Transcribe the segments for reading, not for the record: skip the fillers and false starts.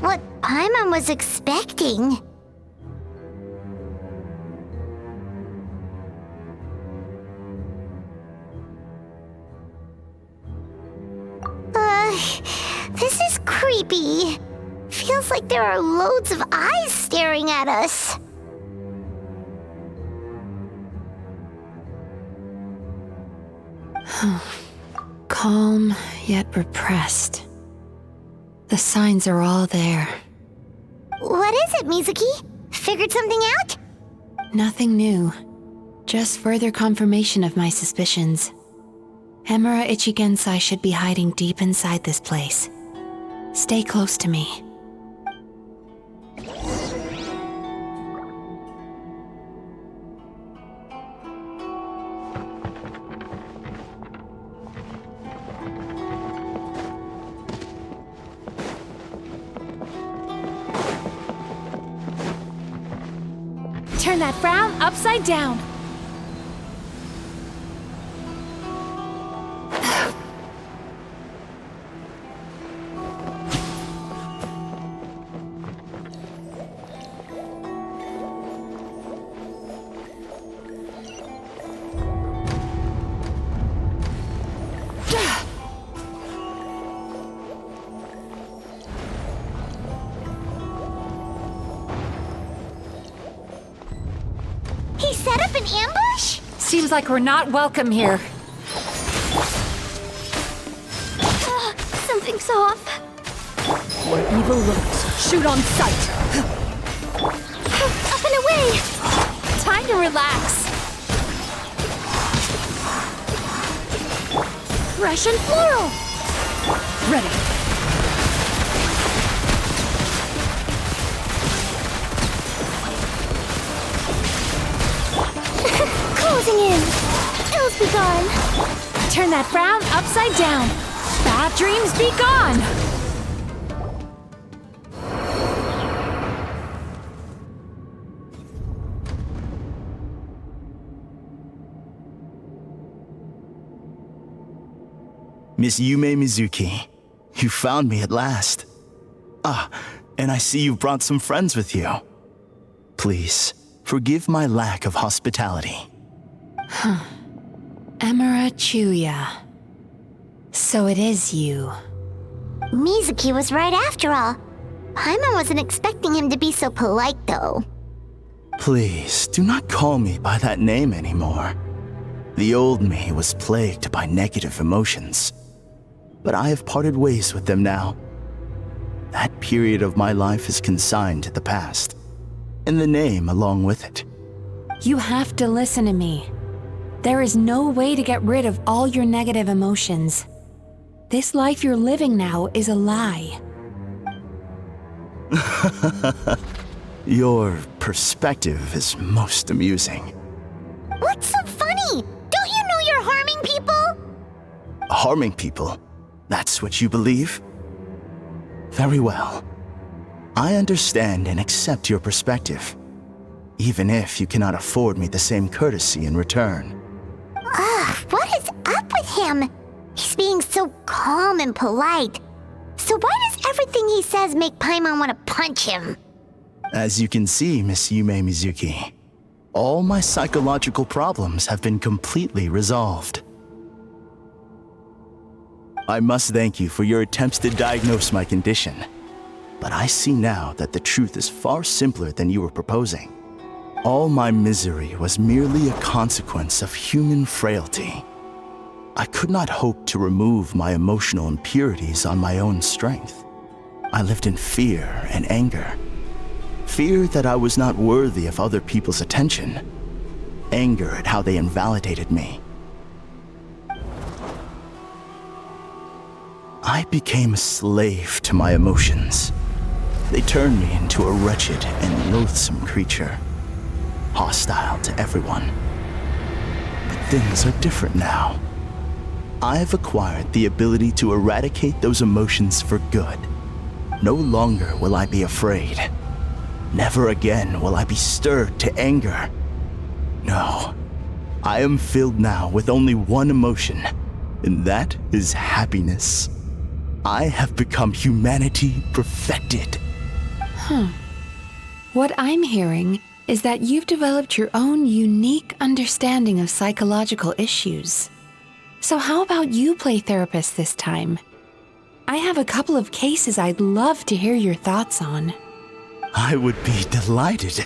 not what Paimon was expecting. This is creepy. Feels like there are loads of eyes staring at us. Calm, yet repressed. The signs are all there. What is it, Mizuki? Figured something out? Nothing new. Just further confirmation of my suspicions. Emura Ichigensai should be hiding deep inside this place. Stay close to me. Turn that frown upside down. He set up an ambush? Seems like we're not welcome here. Something's off. Where evil lurks, shoot on sight. Up and away! Time to relax. Fresh and floral! Ready. Closing in. Ills be gone. Turn that frown upside down. Bad dreams be gone. Miss Yumemizuki, you found me at last. Ah, and I see you brought some friends with you. Please, forgive my lack of hospitality. Emura Chuya. So it is you. Mizuki was right after all. Paimon wasn't expecting him to be so polite, though. Please, do not call me by that name anymore. The old me was plagued by negative emotions, but I have parted ways with them now. That period of my life is consigned to the past, and the name along with it. You have to listen to me. There is no way to get rid of all your negative emotions. This life you're living now is a lie. Your perspective is most amusing. What's so funny? Don't you know you're harming people? Harming people? That's what you believe? Very well. I understand and accept your perspective, even if you cannot afford me the same courtesy in return. What is up with him? He's being so calm and polite. So why does everything he says make Paimon want to punch him? As you can see, Miss Yumemizuki, all my psychological problems have been completely resolved. I must thank you for your attempts to diagnose my condition, but I see now that the truth is far simpler than you were proposing. All my misery was merely a consequence of human frailty. I could not hope to remove my emotional impurities on my own strength. I lived in fear and anger. Fear that I was not worthy of other people's attention. Anger at how they invalidated me. I became a slave to my emotions. They turned me into a wretched and loathsome creature, hostile to everyone. But things are different now. I have acquired the ability to eradicate those emotions for good. No longer will I be afraid. Never again will I be stirred to anger. No, I am filled now with only one emotion, and that is happiness. I have become humanity perfected. What I'm hearing is that you've developed your own unique understanding of psychological issues. So how about you play therapist this time? I have a couple of cases I'd love to hear your thoughts on. I would be delighted.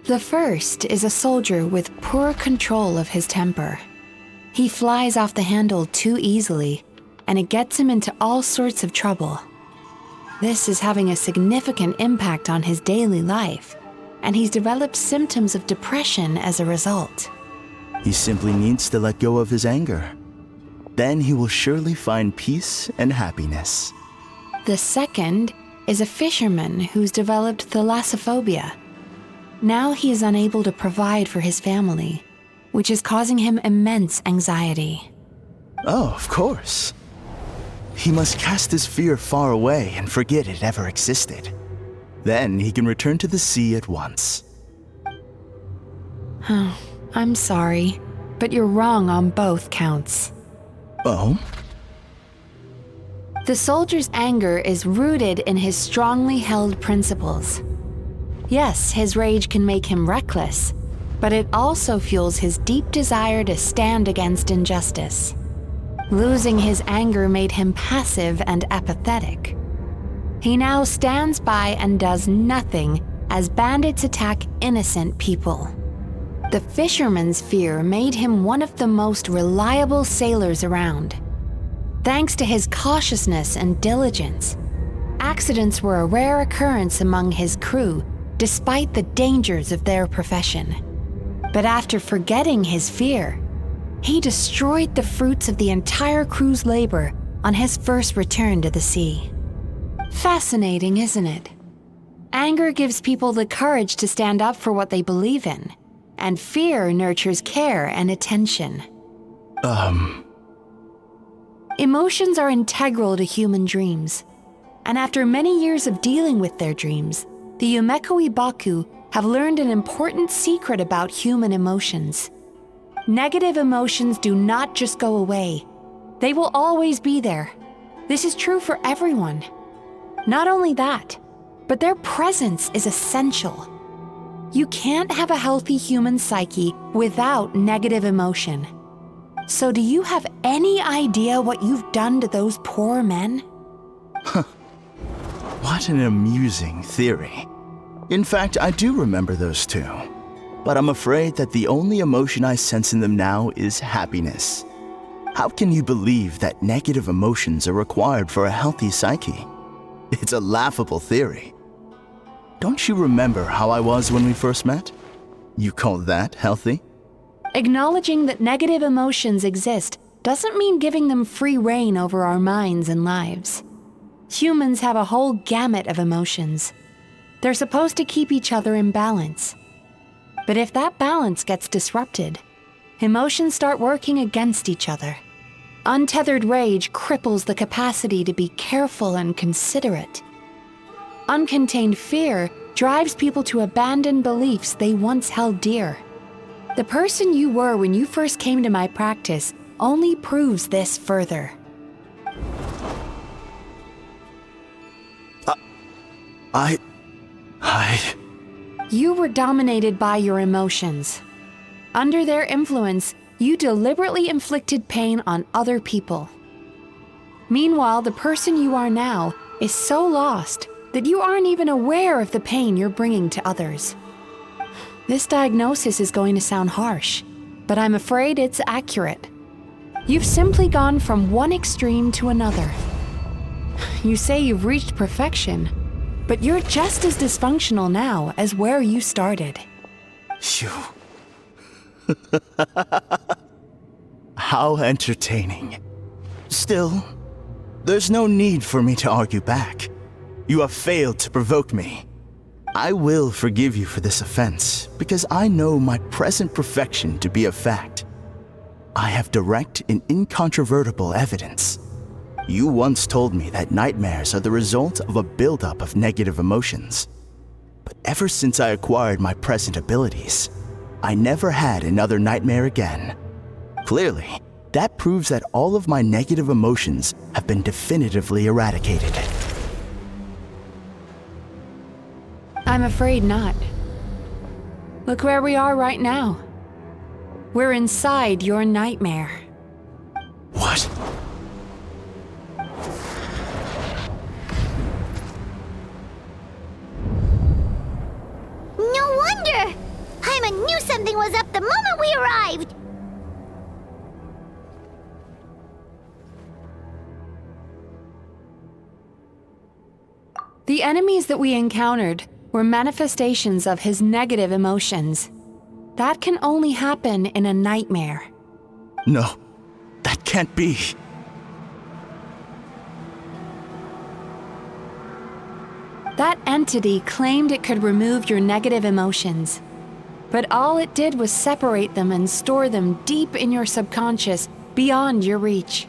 The first is a soldier with poor control of his temper. He flies off the handle too easily, and it gets him into all sorts of trouble. This is having a significant impact on his daily life, and he's developed symptoms of depression as a result. He simply needs to let go of his anger. Then he will surely find peace and happiness. The second is a fisherman who's developed thalassophobia. Now he is unable to provide for his family, which is causing him immense anxiety. Oh, of course. He must cast his fear far away and forget it ever existed. Then he can return to the sea at once. I'm sorry, but you're wrong on both counts. Oh? The soldier's anger is rooted in his strongly held principles. Yes, his rage can make him reckless, but it also fuels his deep desire to stand against injustice. Losing his anger made him passive and apathetic. He now stands by and does nothing as bandits attack innocent people. The fisherman's fear made him one of the most reliable sailors around. Thanks to his cautiousness and diligence, accidents were a rare occurrence among his crew despite the dangers of their profession. But after forgetting his fear, he destroyed the fruits of the entire crew's labor on his first return to the sea. Fascinating, isn't it? Anger gives people the courage to stand up for what they believe in, and fear nurtures care and attention. Emotions are integral to human dreams, and after many years of dealing with their dreams, the Yumemizuki Baku have learned an important secret about human emotions. Negative emotions do not just go away. They will always be there. This is true for everyone. Not only that, but their presence is essential. You can't have a healthy human psyche without negative emotion. So do you have any idea what you've done to those poor men? What an amusing theory. In fact, I do remember those two. But I'm afraid that the only emotion I sense in them now is happiness. How can you believe that negative emotions are required for a healthy psyche? It's a laughable theory. Don't you remember how I was when we first met? You call that healthy? Acknowledging that negative emotions exist doesn't mean giving them free rein over our minds and lives. Humans have a whole gamut of emotions. They're supposed to keep each other in balance. But if that balance gets disrupted, emotions start working against each other. Untethered rage cripples the capacity to be careful and considerate. Uncontained fear drives people to abandon beliefs they once held dear. The person you were when you first came to my practice only proves this further. You were dominated by your emotions. Under their influence, you deliberately inflicted pain on other people. Meanwhile, the person you are now is so lost that you aren't even aware of the pain you're bringing to others. This diagnosis is going to sound harsh, but I'm afraid it's accurate. You've simply gone from one extreme to another. You say you've reached perfection, but you're just as dysfunctional now as where you started. Phew. How entertaining. Still, there's no need for me to argue back. You have failed to provoke me. I will forgive you for this offense because I know my present perfection to be a fact. I have direct and incontrovertible evidence. You once told me that nightmares are the result of a buildup of negative emotions. But ever since I acquired my present abilities, I never had another nightmare again. Clearly, that proves that all of my negative emotions have been definitively eradicated. I'm afraid not. Look where we are right now. We're inside your nightmare. What? No wonder! Paimon knew something was up the moment we arrived! The enemies that we encountered were manifestations of his negative emotions. That can only happen in a nightmare. No, that can't be. That entity claimed it could remove your negative emotions. But all it did was separate them and store them deep in your subconscious, beyond your reach.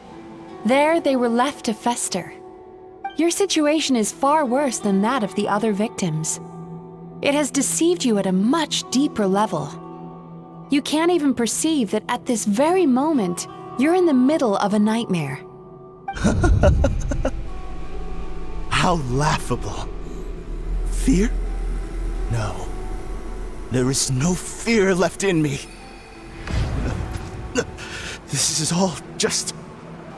There they were left to fester. Your situation is far worse than that of the other victims. It has deceived you at a much deeper level. You can't even perceive that at this very moment, you're in the middle of a nightmare. How laughable. Fear? No. There is no fear left in me. This is all just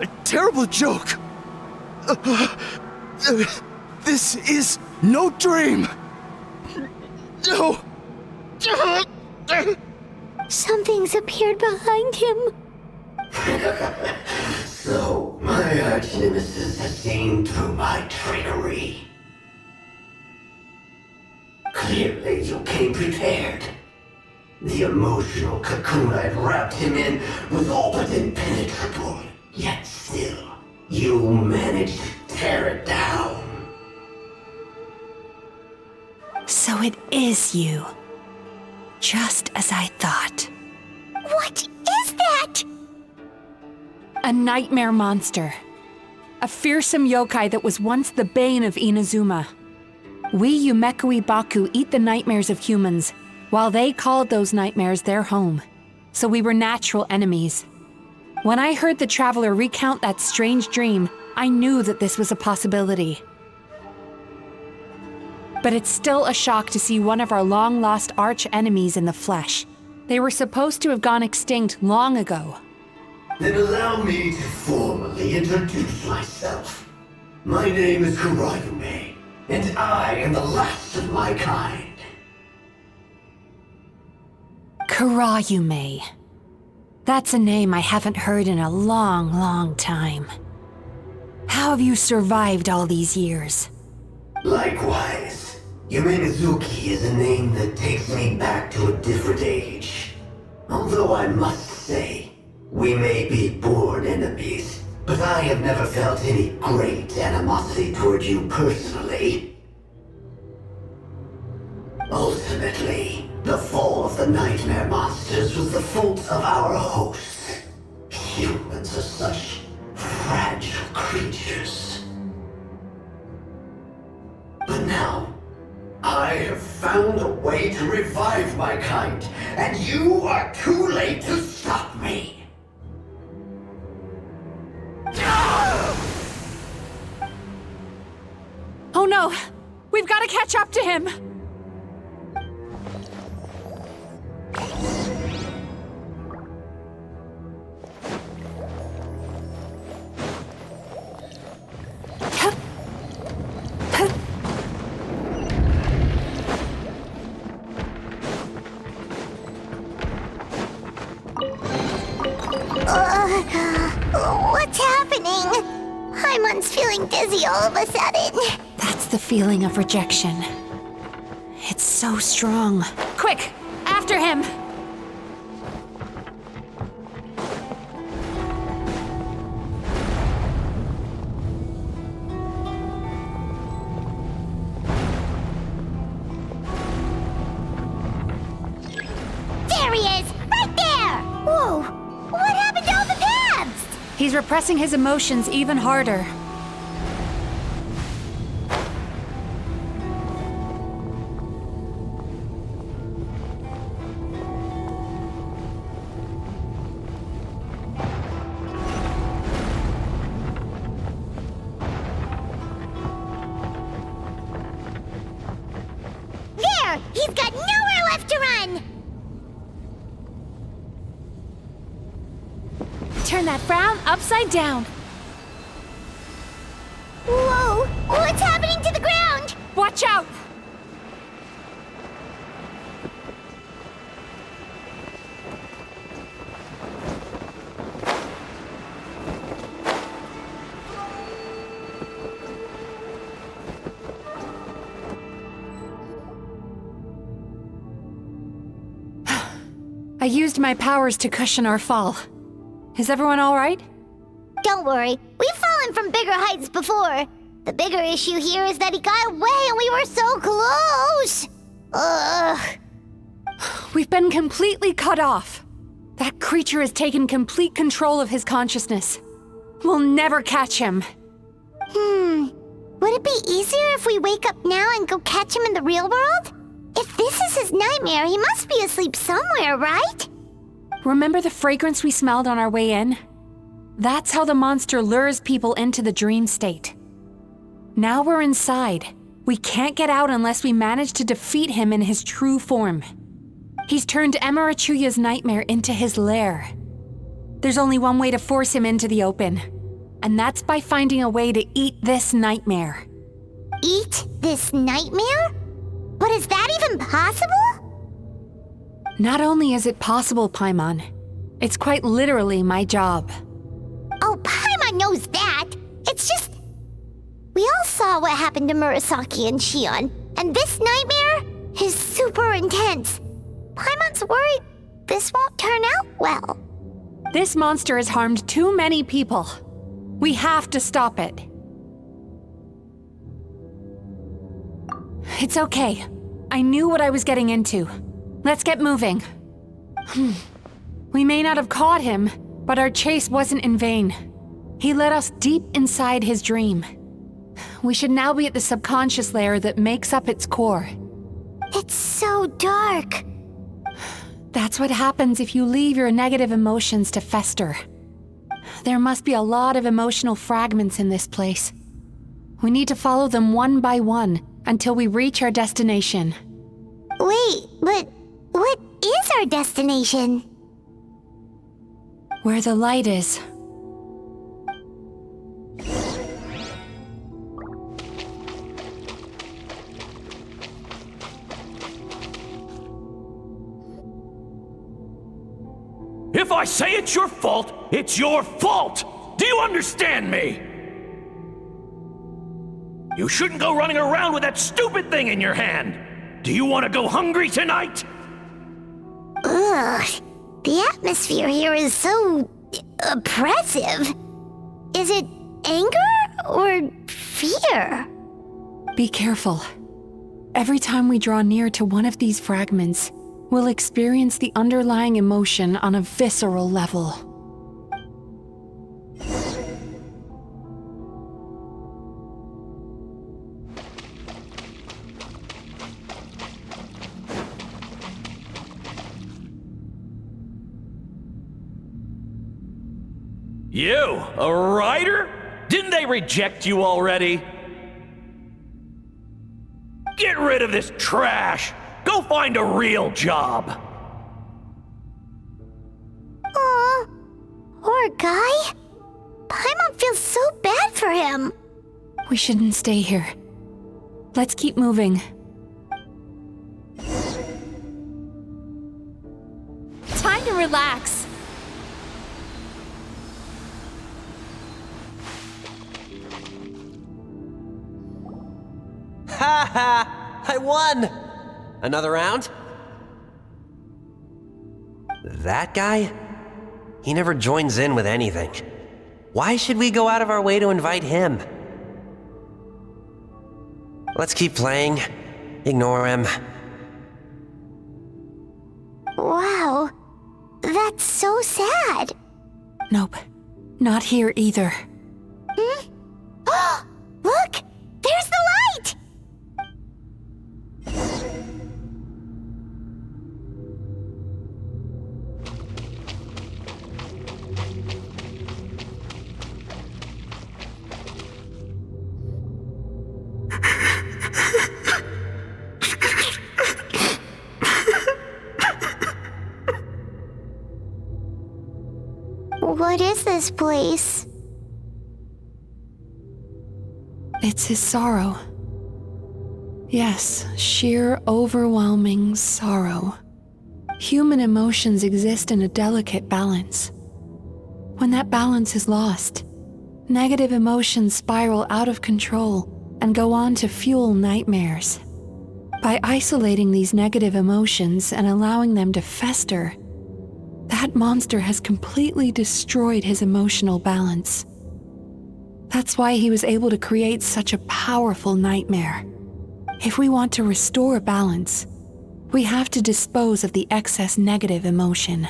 a terrible joke. This is no dream. No. Something's appeared behind him. So, my arch-nemesis has seen through my trickery. Clearly, you came prepared. The emotional cocoon I'd wrapped him in was all but impenetrable. Yet still, you managed to tear it down. So it is you. Just as I thought. What is that? A nightmare monster. A fearsome yokai that was once the bane of Inazuma. We Yumekui Baku eat the nightmares of humans, while they called those nightmares their home. So we were natural enemies. When I heard the traveler recount that strange dream, I knew that this was a possibility. But it's still a shock to see one of our long-lost arch-enemies in the flesh. They were supposed to have gone extinct long ago. Then allow me to formally introduce myself. My name is Kurayume, and I am the last of my kind. Kurayume. That's a name I haven't heard in a long, long time. How have you survived all these years? Likewise, Yumemizuki is a name that takes me back to a different age. Although I must say, we may be born enemies, but I have never felt any great animosity toward you personally. Ultimately, the fall of the nightmare monsters was the fault of our hosts. Humans are such fragile creatures. But now, I have found a way to revive my kind, and you are too late to stop me. Oh no! We've got to catch up to him! What's happening? Paimon's feeling dizzy all of a sudden. That's the feeling of rejection. It's so strong. Quick! After him! There he is! Right there! Whoa! What happened to all the paths? He's repressing his emotions even harder. got nowhere left to run! Turn that frown upside down. Whoa! What's happening to the ground? Watch out! I used my powers to cushion our fall. Is everyone all right? Don't worry, we've fallen from bigger heights before. The bigger issue here is that he got away and we were so close! Ugh. We've been completely cut off. That creature has taken complete control of his consciousness. We'll never catch him. Would it be easier if we wake up now and go catch him in the real world? If this is his nightmare, he must be asleep somewhere, right? Remember the fragrance we smelled on our way in? That's how the monster lures people into the dream state. Now we're inside. We can't get out unless we manage to defeat him in his true form. He's turned Emarachuya's nightmare into his lair. There's only one way to force him into the open, and that's by finding a way to eat this nightmare. Eat this nightmare? But is that even possible? Not only is it possible, Paimon, it's quite literally my job. Oh, Paimon knows that. It's just... We all saw what happened to Murasaki and Shion, and this nightmare is super intense. Paimon's worried this won't turn out well. This monster has harmed too many people. We have to stop it. It's okay. I knew what I was getting into. Let's get moving. We may not have caught him, but our chase wasn't in vain. He led us deep inside his dream. We should now be at the subconscious layer that makes up its core. It's so dark. That's what happens if you leave your negative emotions to fester. There must be a lot of emotional fragments in this place. We need to follow them one by one until we reach our destination. Wait, but what is our destination? Where the light is. If I say it's your fault, it's your fault! Do you understand me? You shouldn't go running around with that stupid thing in your hand! Do you want to go hungry tonight? Ugh, the atmosphere here is so... oppressive. Is it anger or fear? Be careful. Every time we draw near to one of these fragments, we'll experience the underlying emotion on a visceral level. You, a writer? Didn't they reject you already? Get rid of this trash! Go find a real job! Aw, poor guy. Paimon feels so bad for him. We shouldn't stay here. Let's keep moving. Time to relax. Ha ha! I won! Another round? That guy? He never joins in with anything. Why should we go out of our way to invite him? Let's keep playing. Ignore him. Wow, that's so sad. Nope, not here either. Look, there's the light! What is this place? It's his sorrow. Yes, sheer overwhelming sorrow. Human emotions exist in a delicate balance. When that balance is lost, negative emotions spiral out of control and go on to fuel nightmares. By isolating these negative emotions and allowing them to fester, that monster has completely destroyed his emotional balance. That's why he was able to create such a powerful nightmare. If we want to restore balance, we have to dispose of the excess negative emotion.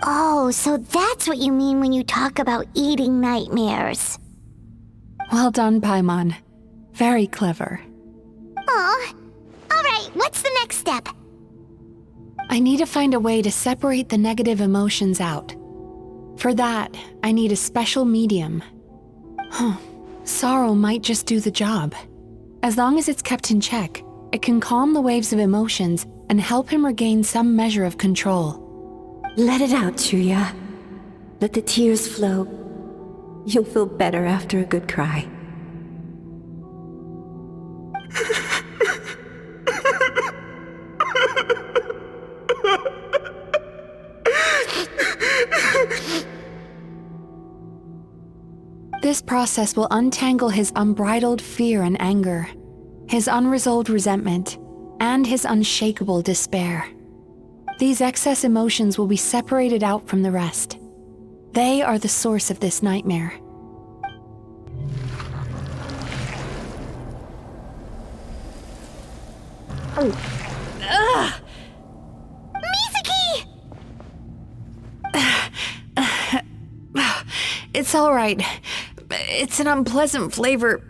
Oh, so that's what you mean when you talk about eating nightmares. Well done, Paimon. Very clever. Aw. Alright, what's the next step? I need to find a way to separate the negative emotions out. For that, I need a special medium. Sorrow might just do the job. As long as it's kept in check, it can calm the waves of emotions and help him regain some measure of control. Let it out, Chuya. Let the tears flow. You'll feel better after a good cry. This process will untangle his unbridled fear and anger, his unresolved resentment, and his unshakable despair. These excess emotions will be separated out from the rest. They are the source of this nightmare. Mizuki! It's all right. It's an unpleasant flavor,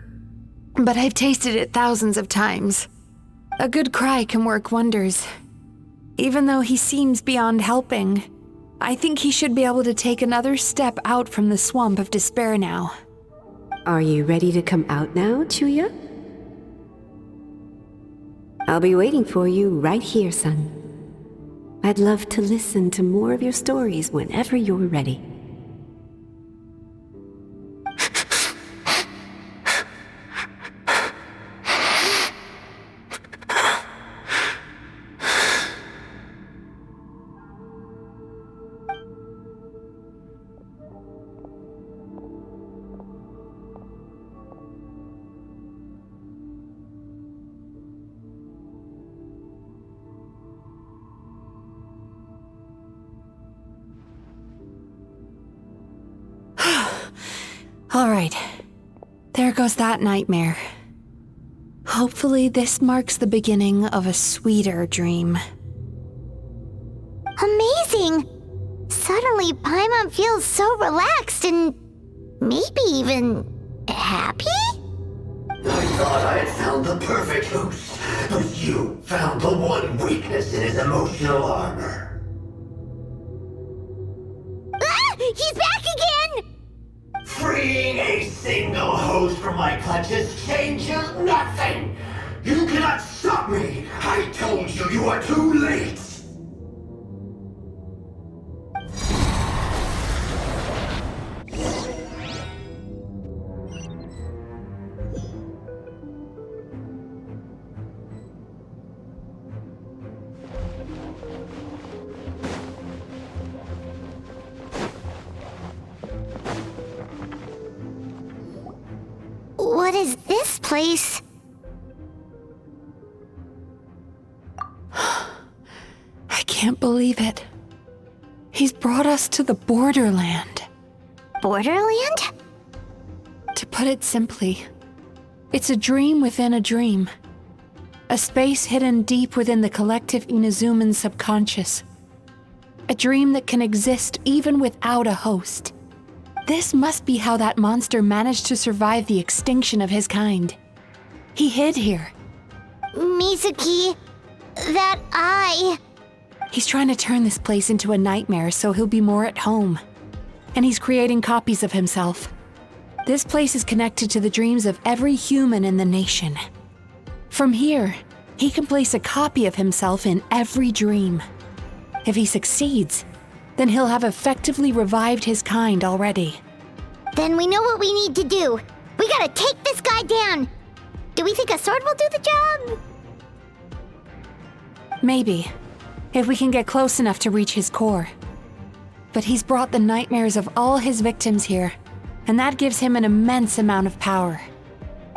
but I've tasted it thousands of times. A good cry can work wonders. Even though he seems beyond helping, I think he should be able to take another step out from the swamp of despair now. Are you ready to come out now, Chuya? I'll be waiting for you right here, son. I'd love to listen to more of your stories whenever you're ready. All right, there goes that nightmare. Hopefully this marks the beginning of a sweeter dream. Amazing! Suddenly, Paimon feels so relaxed and maybe even happy? I thought I had found the perfect host, but you found the one weakness in his emotional armor. Ah! He's back again! Freeing a single host from my clutches changes nothing! You cannot stop me! I told you you are too late! What is this place? I can't believe it. He's brought us to the borderland. Borderland? To put it simply, it's a dream within a dream. A space hidden deep within the collective Inazuman subconscious. A dream that can exist even without a host. This must be how that monster managed to survive the extinction of his kind. He hid here. Mizuki, that eye. He's trying to turn this place into a nightmare so he'll be more at home. And he's creating copies of himself. This place is connected to the dreams of every human in the nation. From here, he can place a copy of himself in every dream. If he succeeds, then he'll have effectively revived his kind already. Then we know what we need to do. We gotta take this guy down. Do we think a sword will do the job? Maybe, if we can get close enough to reach his core. But he's brought the nightmares of all his victims here, and that gives him an immense amount of power.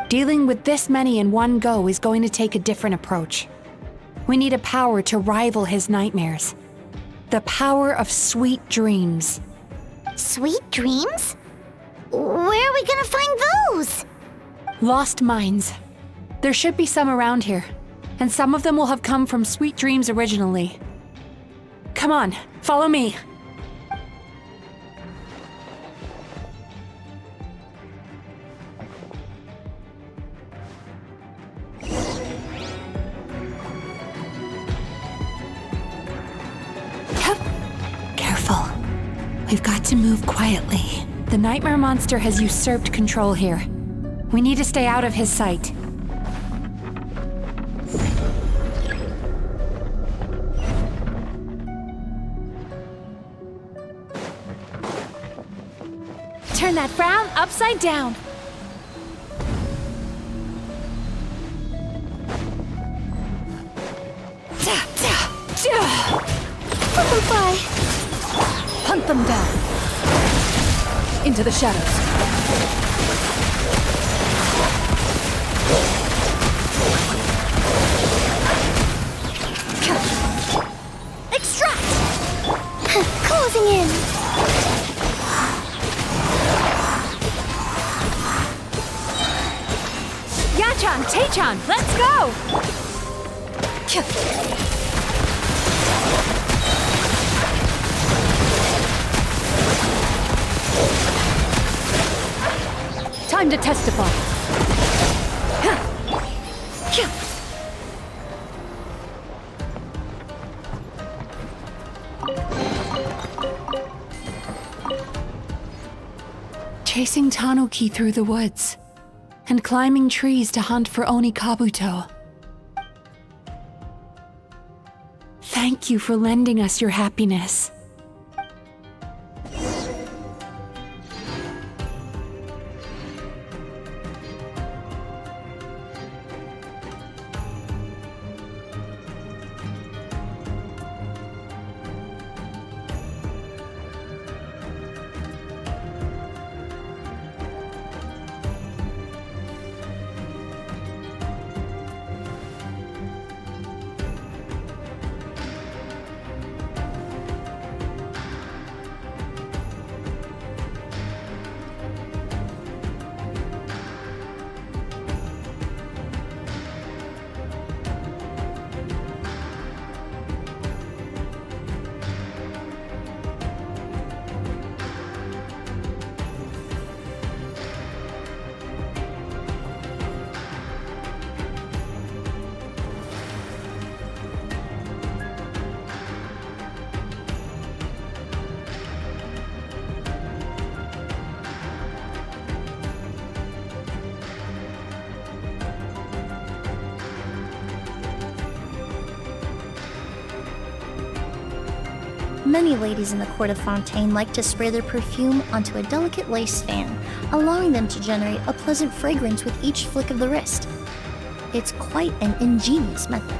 Dealing with this many in one go is going to take a different approach. We need a power to rival his nightmares. The power of sweet dreams. Sweet dreams? Where are we gonna find those? Lost minds. There should be some around here, and some of them will have come from sweet dreams originally. Come on, follow me. Careful. We've got to move quietly. The nightmare monster has usurped control here. We need to stay out of his sight. Turn that frown upside down. Bye. Hunt them down. Into the shadows. Extract! Closing in. Yachan, Taechan, let's go! Time to testify. Chasing Tanuki through the woods, and climbing trees to hunt for Oni Kabuto. Thank you for lending us your happiness. Many ladies in the court of Fontaine like to spray their perfume onto a delicate lace fan, allowing them to generate a pleasant fragrance with each flick of the wrist. It's quite an ingenious method.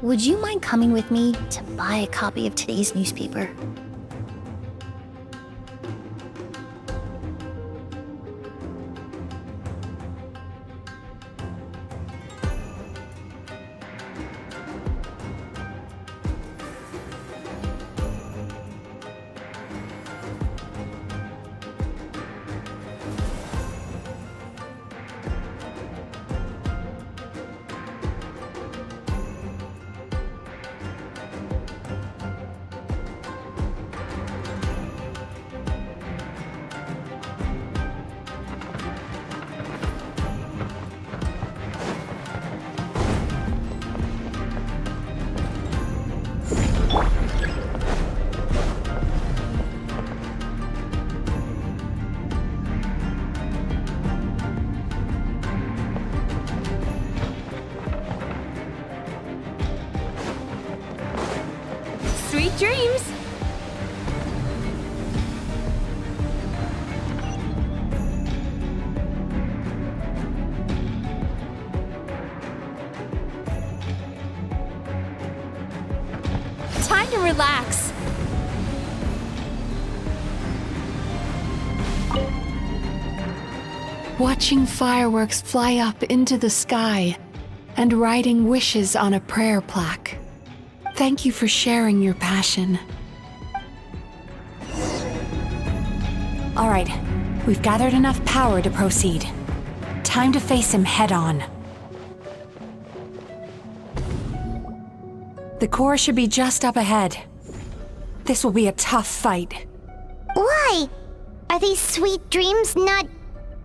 Would you mind coming with me to buy a copy of today's newspaper? Sweet dreams! Time to relax. Watching fireworks fly up into the sky and writing wishes on a prayer plaque. Thank you for sharing your passion. All right, we've gathered enough power to proceed. Time to face him head on. The core should be just up ahead. This will be a tough fight. Why? Are these sweet dreams not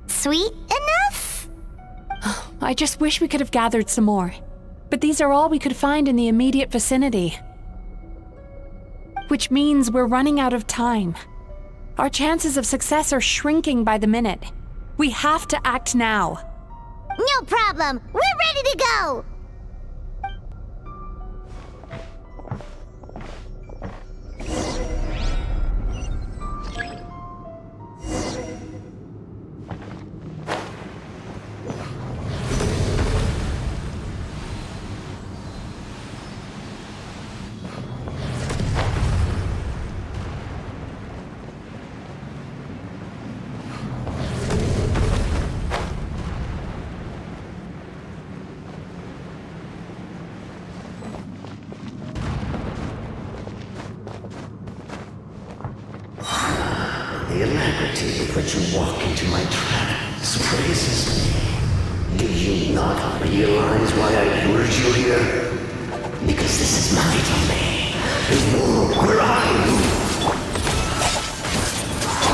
sweet enough? I just wish we could have gathered some more. But these are all we could find in the immediate vicinity. Which means we're running out of time. Our chances of success are shrinking by the minute. We have to act now. No problem. We're ready to go. The alacrity with which you walk into my trap surprises me. Do you not realize why I lured you here? Because this is my domain. The world where I rule.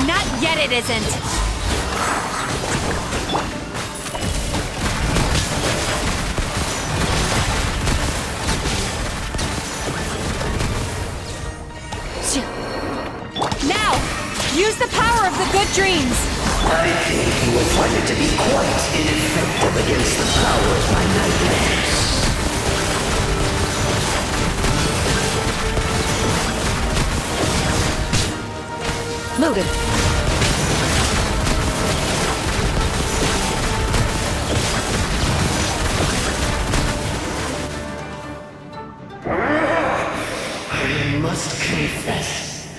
Not yet, it isn't. Now, use the power of the good dreams. I think you will find it to be quite ineffective against the power of my nightmares. Loaded. I must confess,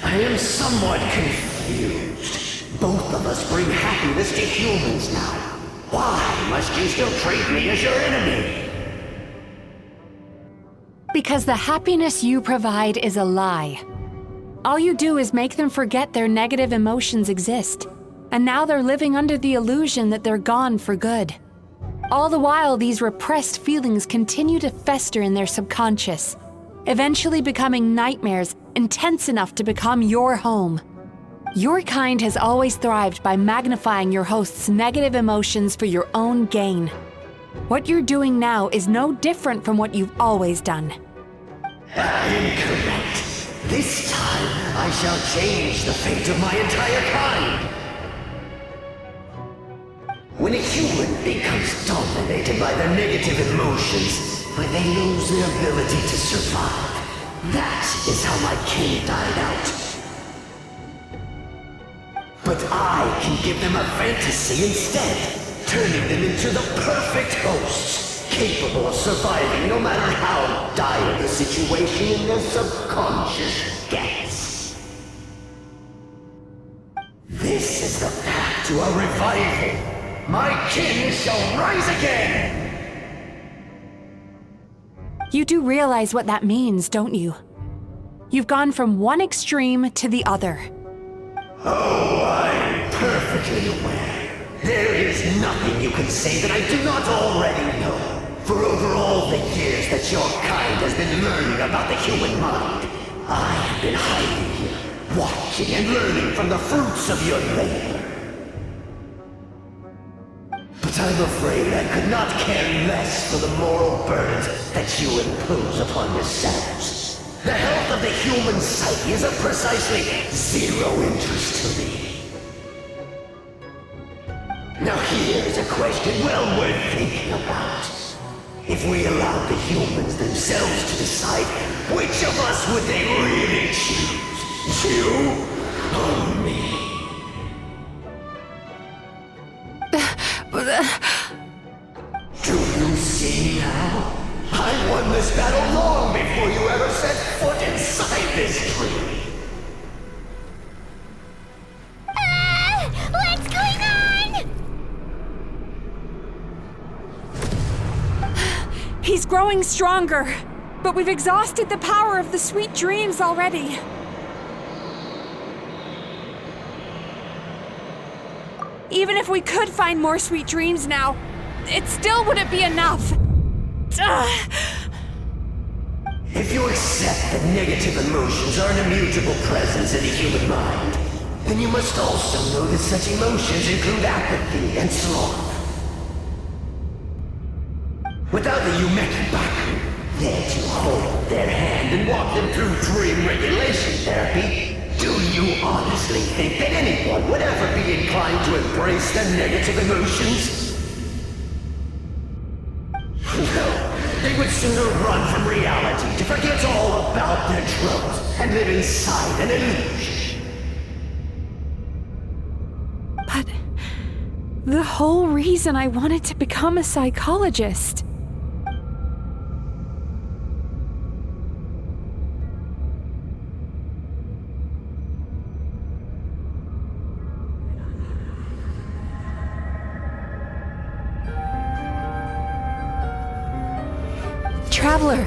I am somewhat confused. Both of us bring happiness to humans now. Why must you still treat me as your enemy? Because the happiness you provide is a lie. All you do is make them forget their negative emotions exist. And now they're living under the illusion that they're gone for good. All the while, these repressed feelings continue to fester in their subconscious, eventually becoming nightmares intense enough to become your home. Your kind has always thrived by magnifying your host's negative emotions for your own gain. What you're doing now is no different from what you've always done. Incorrect. This time, I shall change the fate of my entire kind. When a human becomes dominated by their negative emotions, when they lose their ability to survive, that is how my king died out. But I can give them a fantasy instead, turning them into the perfect hosts, capable of surviving no matter how dire the situation in their subconscious gets. This is the path to a revival. My king shall rise again! You do realize what that means, don't you? You've gone from one extreme to the other. Oh, I'm perfectly aware. There is nothing you can say that I do not already know. For over all the years that your kind has been learning about the human mind, I have been hiding here, watching and learning from the fruits of your labor. But I'm afraid I could not care less for the moral burdens that you impose upon yourselves. The health of the human psyche is of precisely zero interest to me. Now here is a question well worth thinking about. If we allowed the humans themselves to decide Which of us would they really choose? You or me? Do you see now? I won this battle long before you ever set foot inside this tree. What's going on? He's growing stronger, but we've exhausted the power of the sweet dreams already. Even if we could find more sweet dreams now, it still wouldn't be enough. If you accept that negative emotions are an immutable presence in the human mind, then you must also know that such emotions include apathy and sloth. Without the Yumemizuki there to hold their hand and walk them through dream regulation therapy, do you honestly think that anyone would ever be inclined to embrace their negative emotions? No, they would sooner run from reality to forget all about their troubles and live inside an illusion. But the whole reason I wanted to become a psychologist. Traveler.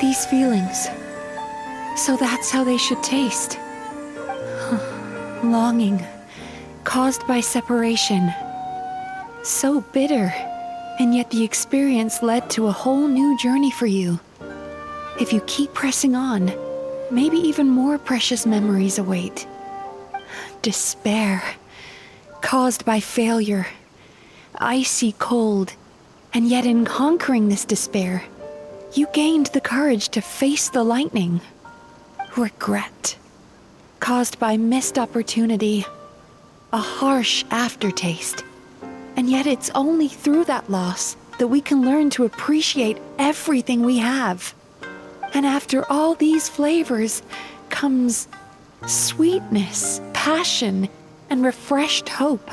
These feelings. So that's how they should taste. Longing, caused by separation. So bitter, and yet the experience led to a whole new journey for you. If you keep pressing on, maybe even more precious memories await. Despair, caused by failure. Icy cold, and yet in conquering this despair, you gained the courage to face the lightning. Regret, caused by missed opportunity, a harsh aftertaste. And yet it's only through that loss that we can learn to appreciate everything we have. And after all these flavors comes sweetness, passion, and refreshed hope.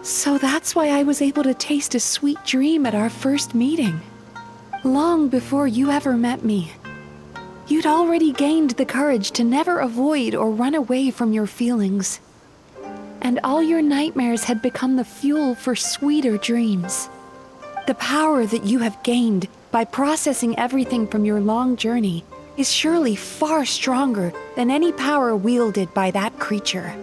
So that's why I was able to taste a sweet dream at our first meeting. Long before you ever met me, you'd already gained the courage to never avoid or run away from your feelings. And all your nightmares had become the fuel for sweeter dreams. The power that you have gained by processing everything from your long journey is surely far stronger than any power wielded by that creature.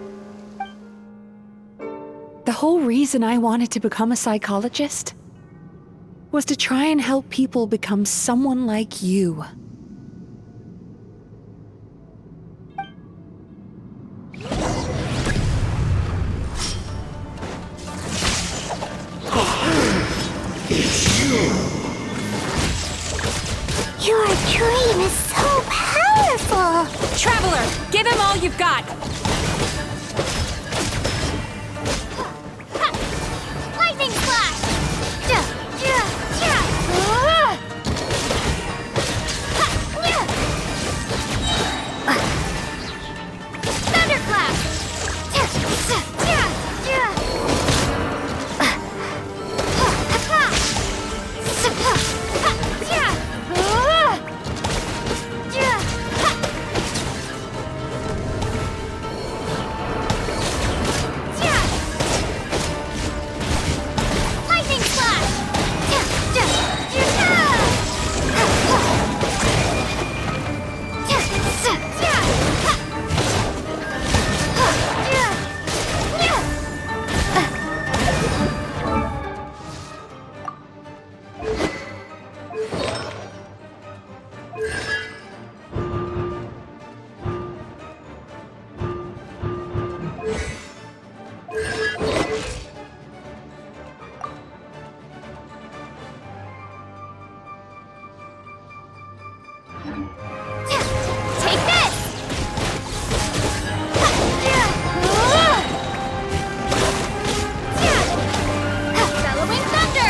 The whole reason I wanted to become a psychologist was to try and help people become someone like you. It's you! Your dream is so powerful! Traveler, give him all you've got! Lightning Slash! Thunderclap! Lightning Slash! Take this! Bellowing Thunder!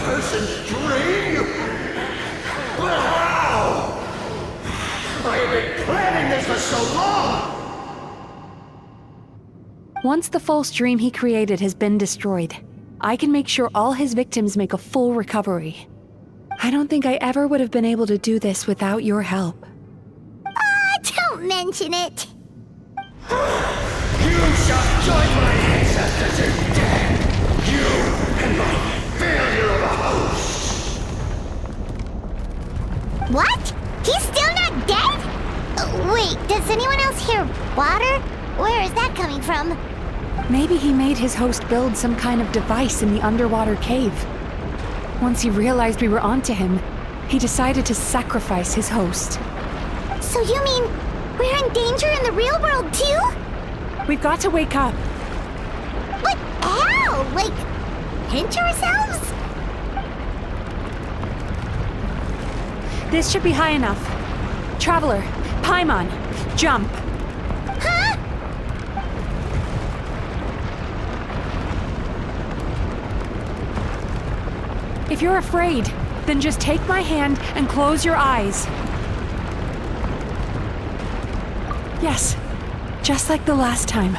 person's dream? But how? I have been planning this for so long! Once the false dream he created has been destroyed, I can make sure all his victims make a full recovery. I don't think I ever would have been able to do this without your help. Don't mention it. You shall join my ancestors in death! You and my failure of a host! What? He's still not dead? Wait, does anyone else hear water? Where is that coming from? Maybe he made his host build some kind of device in the underwater cave. Once he realized we were onto him, he decided to sacrifice his host. So you mean we're in danger in the real world too? We've got to wake up. But how? Like, pinch ourselves? This should be high enough. Traveler, Paimon, jump. Huh? If you're afraid, then just take my hand and close your eyes. Yes, just like the last time.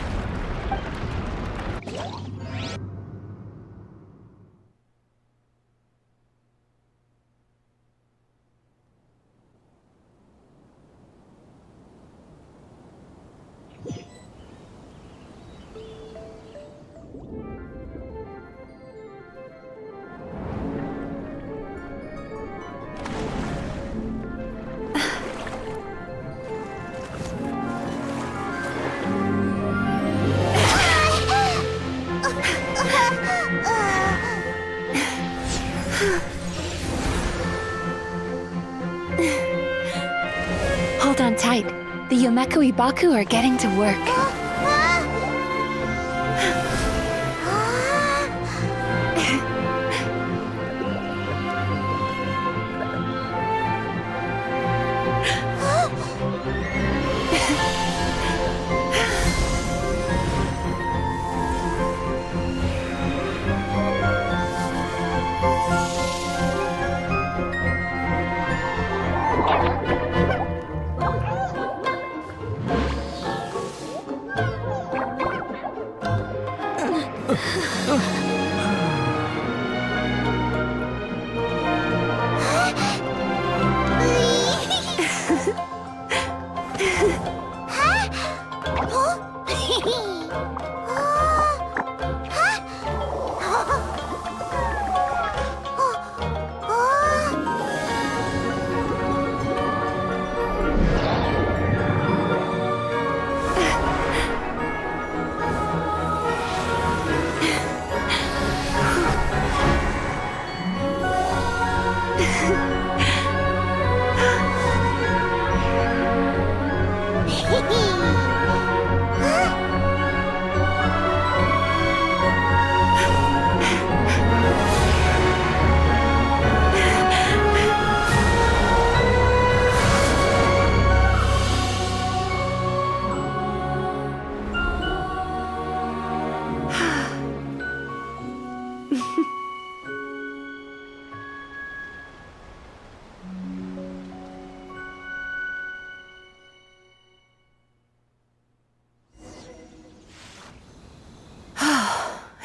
Hold on tight. The Yumemizuki are getting to work.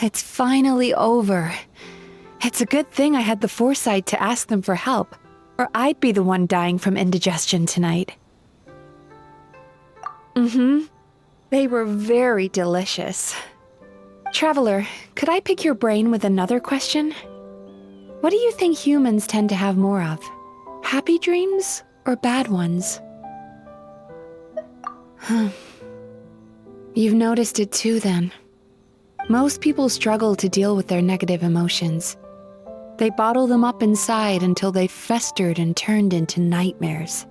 It's finally over. It's a good thing I had the foresight to ask them for help, or I'd be the one dying from indigestion tonight. They were very delicious. Traveler, could I pick your brain with another question? What do you think humans tend to have more of? Happy dreams or bad ones? You've noticed it too, then. Most people struggle to deal with their negative emotions. They bottle them up inside until they've festered and turned into nightmares.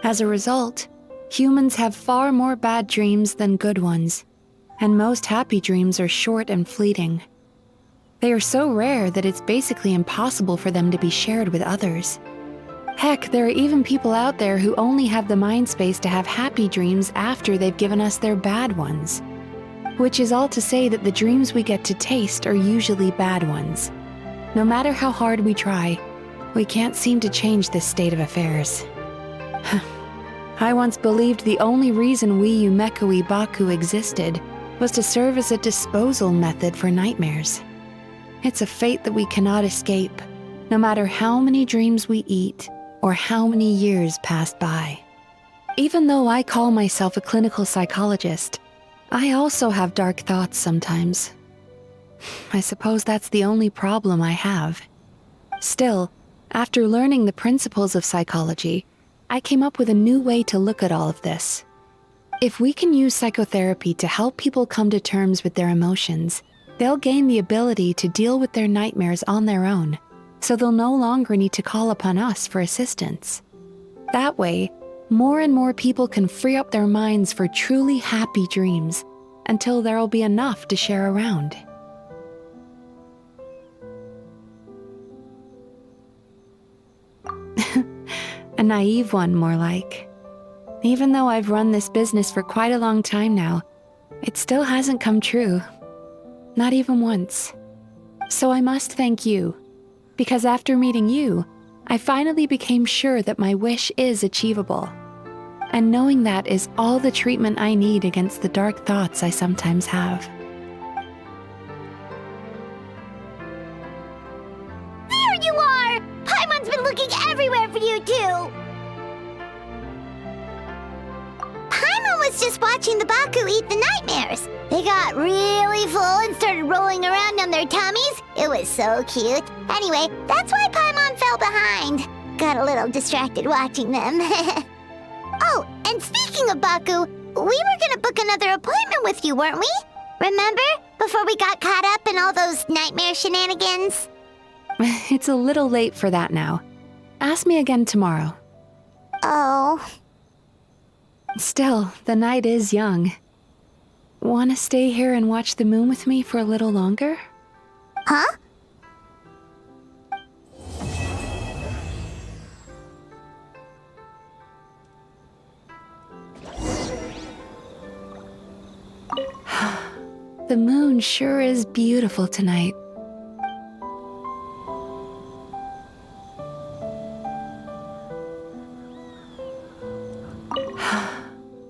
As a result, humans have far more bad dreams than good ones, and most happy dreams are short and fleeting. They are so rare that it's basically impossible for them to be shared with others. Heck, there are even people out there who only have the mind space to have happy dreams after they've given us their bad ones. Which is all to say that the dreams we get to taste are usually bad ones. No matter how hard we try, we can't seem to change this state of affairs. I once believed the only reason we Yumekui Baku existed was to serve as a disposal method for nightmares. It's a fate that we cannot escape, no matter how many dreams we eat or how many years pass by. Even though I call myself a clinical psychologist, I also have dark thoughts sometimes. I suppose that's the only problem I have. Still, after learning the principles of psychology, I came up with a new way to look at all of this. If we can use psychotherapy to help people come to terms with their emotions, they'll gain the ability to deal with their nightmares on their own, so they'll no longer need to call upon us for assistance. That way, more and more people can free up their minds for truly happy dreams until there'll be enough to share around. A naive one, more like. Even though I've run this business for quite a long time now, it still hasn't come true. Not even once. So I must thank you, because after meeting you, I finally became sure that my wish is achievable. And knowing that is all the treatment I need against the dark thoughts I sometimes have. There you are! Paimon's been looking everywhere for you, too! Paimon was just watching the Baku eat the nightmares. They got really full and started rolling around on their tummies. It was so cute. Anyway, that's why Paimon fell behind. Got a little distracted watching them. Oh, and speaking of Baku, we were gonna book another appointment with you, weren't we? Remember? Before we got caught up in all those nightmare shenanigans? It's a little late for that now. Ask me again tomorrow. Oh. Still, the night is young. Wanna stay here and watch the moon with me for a little longer? Huh? The moon sure is beautiful tonight.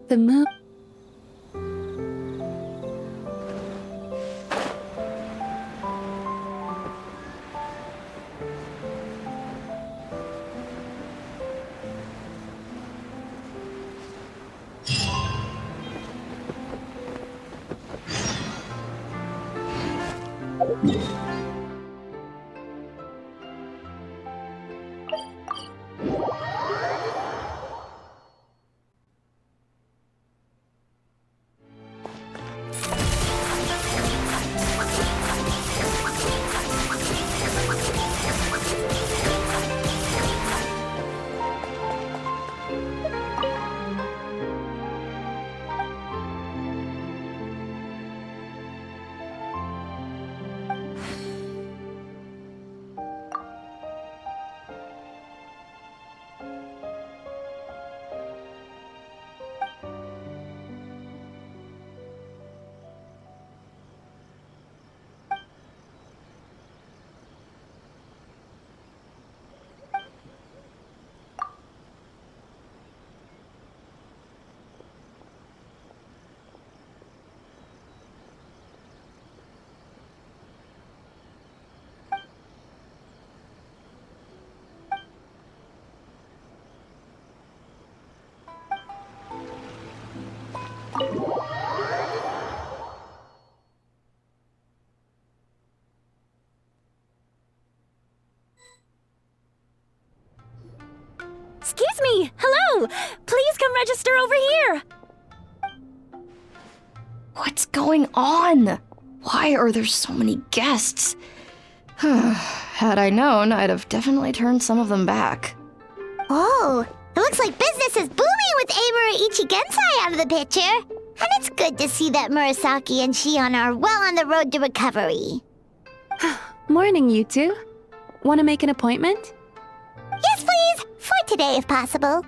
The moon... Excuse me! Hello! Please come register over here! What's going on? Why are there so many guests? Had I known, I'd have definitely turned some of them back. Oh, it looks like business is booming with Amura Ichigensai out of the picture. And it's good to see that Murasaki and Shion are well on the road to recovery. Morning, you two. Want to make an appointment? Yes, please! For today, if possible.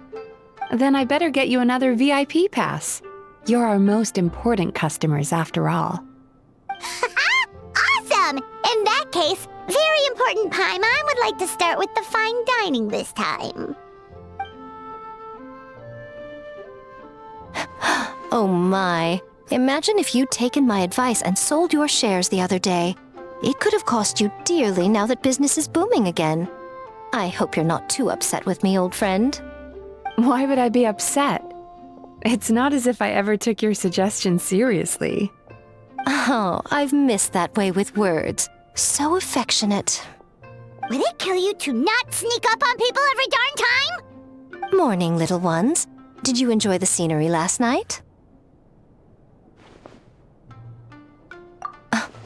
Then I better get you another VIP pass. You're our most important customers, after all. Awesome! In that case, Very important, Paimon would like to start with the fine dining this time. Oh my. Imagine if you'd taken my advice and sold your shares the other day. It could have cost you dearly now that business is booming again. I hope you're not too upset with me, old friend. Why would I be upset? It's not as if I ever took your suggestion seriously. Oh, I've missed that way with words. So affectionate. Would it kill you to not sneak up on people every darn time? Morning, little ones. Did you enjoy the scenery last night?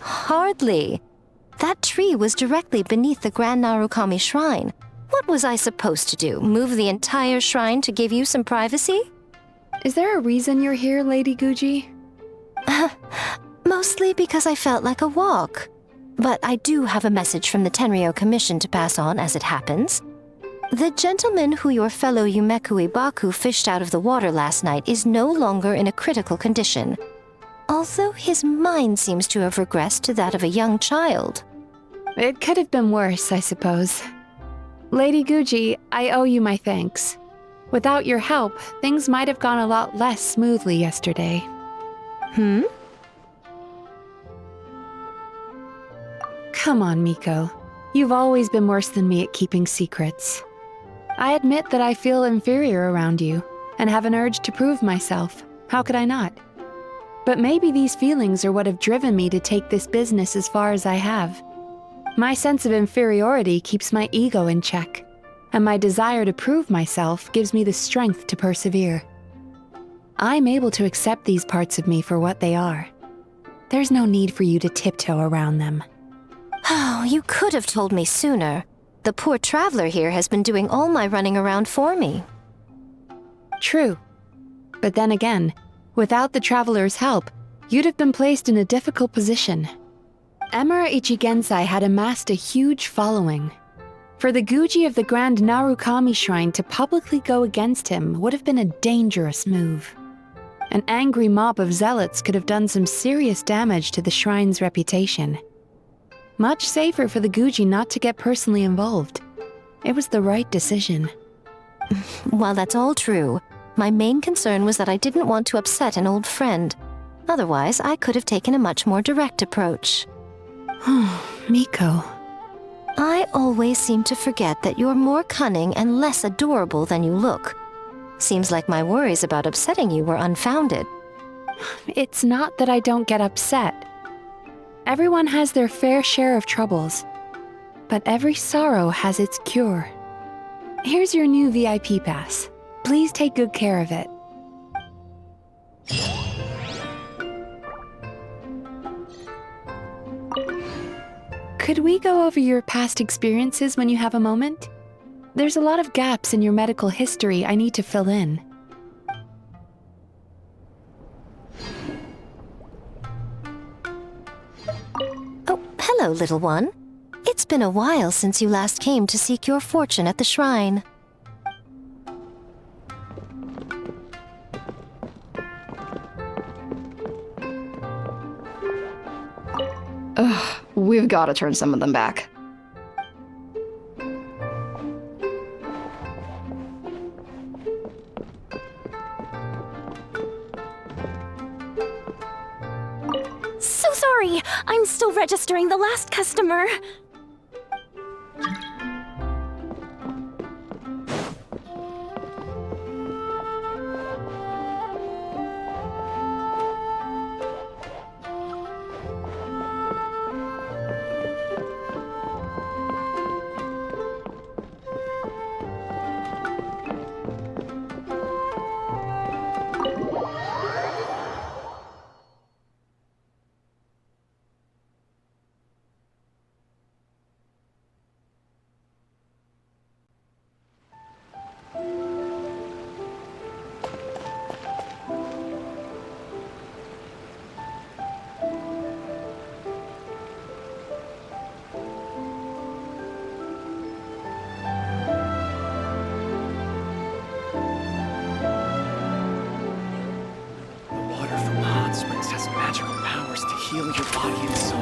Hardly. That tree was directly beneath the Grand Narukami Shrine. What was I supposed to do? Move the entire shrine to give you some privacy? Is there a reason you're here, Lady Guji? Mostly because I felt like a walk. But I do have a message from the Tenryo Commission to pass on as it happens. The gentleman who your fellow Yumekui Baku fished out of the water last night is no longer in a critical condition. Although his mind seems to have regressed to that of a young child. It could have been worse, I suppose. Lady Guji, I owe you my thanks. Without your help, things might have gone a lot less smoothly yesterday. Come on, Miko. You've always been worse than me at keeping secrets. I admit that I feel inferior around you, and have an urge to prove myself. How could I not? But maybe these feelings are what have driven me to take this business as far as I have. My sense of inferiority keeps my ego in check, and my desire to prove myself gives me the strength to persevere. I'm able to accept these parts of me for what they are. There's no need for you to tiptoe around them. Oh, you could have told me sooner. The poor traveler here has been doing all my running around for me. True. But then again, without the traveler's help, you'd have been placed in a difficult position. Emira Ichigensai had amassed a huge following. For the Guji of the Grand Narukami Shrine to publicly go against him would have been a dangerous move. An angry mob of zealots could have done some serious damage to the shrine's reputation. Much safer for the Guji not to get personally involved. It was the right decision. While that's all true, my main concern was that I didn't want to upset an old friend. Otherwise, I could have taken a much more direct approach. Miko. I always seem to forget that you're more cunning and less adorable than you look. Seems like my worries about upsetting you were unfounded. It's not that I don't get upset. Everyone has their fair share of troubles, but every sorrow has its cure. Here's your new VIP pass. Please take good care of it. Could we go over your past experiences when you have a moment? There's a lot of gaps in your medical history I need to fill in. Oh, hello, little one. It's been a while since you last came to seek your fortune at the shrine. Ugh, we've got to turn some of them back. So sorry! I'm still registering the last customer. Heal your body and soul.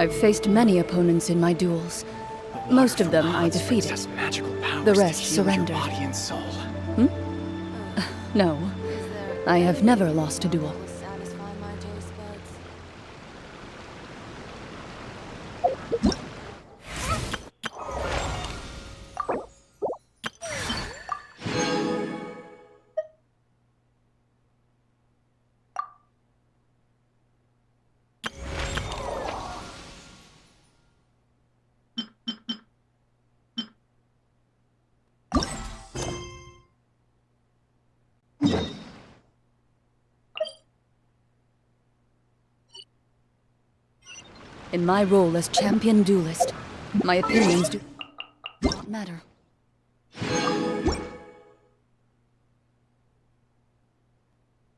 I've faced many opponents in my duels. Most of them I defeated. The rest surrendered. No, I have never lost a duel. In my role as champion duelist, my opinions do not matter.